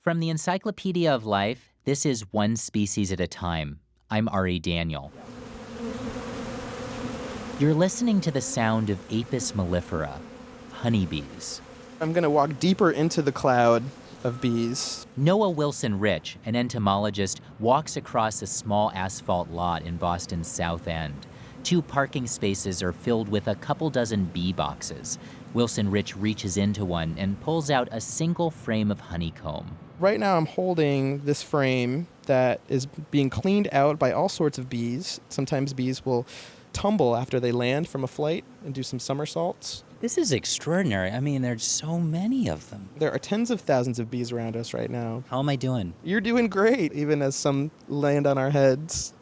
From the Encyclopedia of Life, this is One Species at a Time. I'm Ari Daniel. You're listening to the sound of Apis mellifera, honeybees. I'm going to walk deeper into the cloud of bees. Noah Wilson Rich, an entomologist, walks across a small asphalt lot in Boston's South End. 2 parking spaces are filled with a couple dozen bee boxes. Wilson Rich reaches into one and pulls out a single frame of honeycomb. Right now I'm holding this frame that is being cleaned out by all sorts of bees. Sometimes bees will tumble after they land from a flight and do some somersaults. This is extraordinary. I mean, there's so many of them. There are tens of thousands of bees around us right now. How am I doing? You're doing great, even as some land on our heads.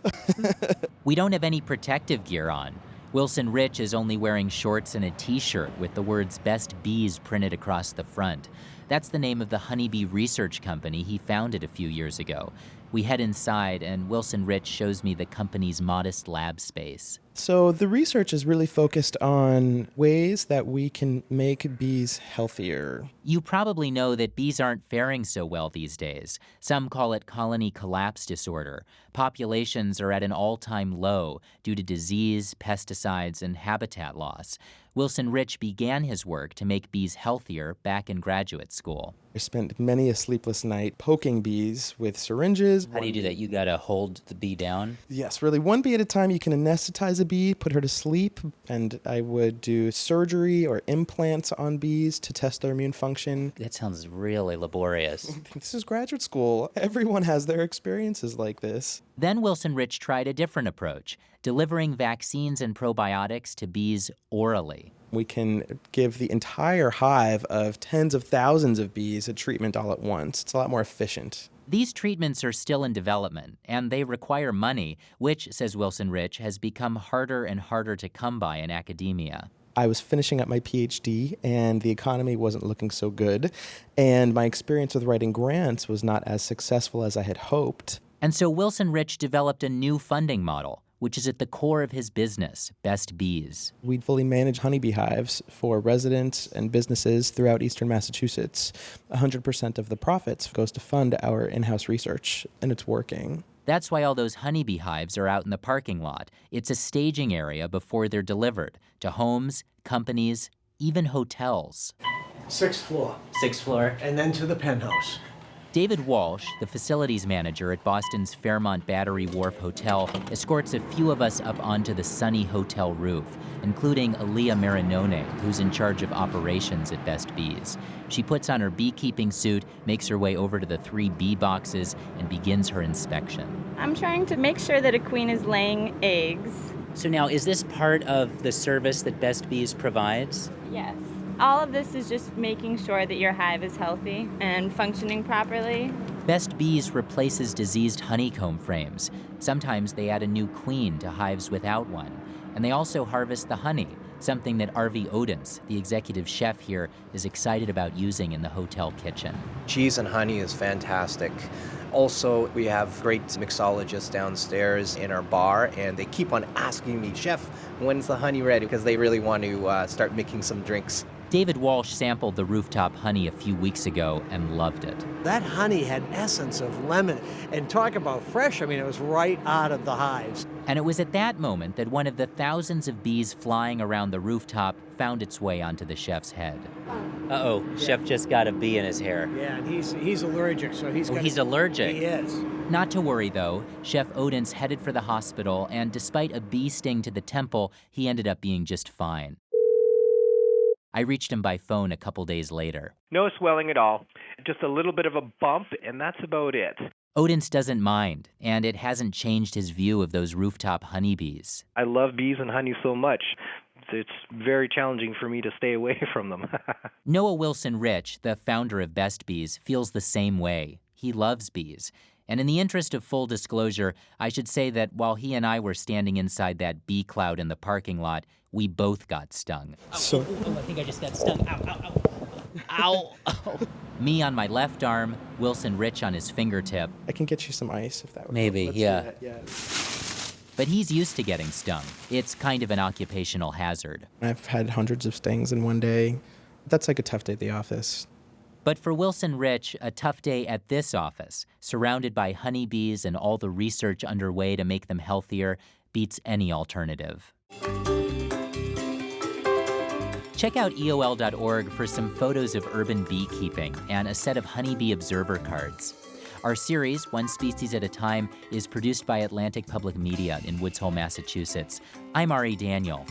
We don't have any protective gear on. Wilson Rich is only wearing shorts and a t-shirt with the words "Best Bees" printed across the front. That's the name of the honeybee research company he founded a few years ago. We head inside, and Wilson Rich shows me the company's modest lab space. So the research is really focused on ways that we can make bees healthier. You probably know that bees aren't faring so well these days. Some call it colony collapse disorder. Populations are at an all-time low due to disease, pesticides, and habitat loss. Wilson Rich began his work to make bees healthier back in graduate school. I spent many a sleepless night poking bees with syringes. How do you do that? You gotta hold the bee down? Yes, really. One bee at a time. You can anesthetize a bee, put her to sleep, and I would do surgery or implants on bees to test their immune function. That sounds really laborious. This is graduate school. Everyone has their experiences like this. Then Wilson Rich tried a different approach, delivering vaccines and probiotics to bees orally. We can give the entire hive of tens of thousands of bees a treatment all at once. It's a lot more efficient. These treatments are still in development, and they require money, which, says Wilson Rich, has become harder and harder to come by in academia. I was finishing up my PhD, and the economy wasn't looking so good, and my experience with writing grants was not as successful as I had hoped. And so Wilson Rich developed a new funding model, which is at the core of his business, Best Bees. We fully manage honeybee hives for residents and businesses throughout eastern Massachusetts. 100% of the profits goes to fund our in-house research, and it's working. That's why all those honeybee hives are out in the parking lot. It's a staging area before they're delivered to homes, companies, even hotels. 6th floor, 6th floor. and then to the penthouse. David Walsh, the facilities manager at Boston's Fairmont Battery Wharf Hotel, escorts a few of us up onto the sunny hotel roof, including Улье Marinone, who's in charge of operations at Best Bees. She puts on her beekeeping suit, makes her way over to the 3 bee boxes, and begins her inspection. I'm trying to make sure that a queen is laying eggs. So now, is this part of the service that Best Bees provides? Yes. All of this is just making sure that your hive is healthy and functioning properly. Best Bees replaces diseased honeycomb frames. Sometimes they add a new queen to hives without one. And they also harvest the honey, something that Arvi Odens, the executive chef here, is excited about using in the hotel kitchen. Cheese and honey is fantastic. Also, we have great mixologists downstairs in our bar, and they keep on asking me, "Chef, when's the honey ready?" Because they really want to start making some drinks. David Walsh sampled the rooftop honey a few weeks ago and loved it. That honey had essence of lemon. And talk about fresh, I mean, it was right out of the hives. And it was at that moment that one of the thousands of bees flying around the rooftop found its way onto the chef's head. Uh-oh, Chef just got a bee in his hair. Yeah, and he's allergic, so he's He's allergic. He is. Not to worry, though. Chef Odens headed for the hospital, and despite a bee sting to the temple, he ended up being just fine. I reached him by phone a couple days later. No swelling at all, just a little bit of a bump, and that's about it. Odens doesn't mind, and it hasn't changed his view of those rooftop honeybees. I love bees and honey so much. It's very challenging for me to stay away from them. Noah Wilson Rich, the founder of Best Bees, feels the same way. He loves bees. And in the interest of full disclosure, I should say that while he and I were standing inside that bee cloud in the parking lot, we both got stung. I think I just got stung. Ow. Me on my left arm, Wilson Rich on his fingertip. I can get you some ice if that would Maybe, help. yeah. Let's do that, But he's used to getting stung. It's kind of an occupational hazard. I've had hundreds of stings in one day. That's like a tough day at the office. But for Wilson Rich, a tough day at this office, surrounded by honeybees and all the research underway to make them healthier, beats any alternative. Check out EOL.org for some photos of urban beekeeping and a set of honeybee observer cards. Our series, One Species at a Time, is produced by Atlantic Public Media in Woods Hole, Massachusetts. I'm Ari Daniel.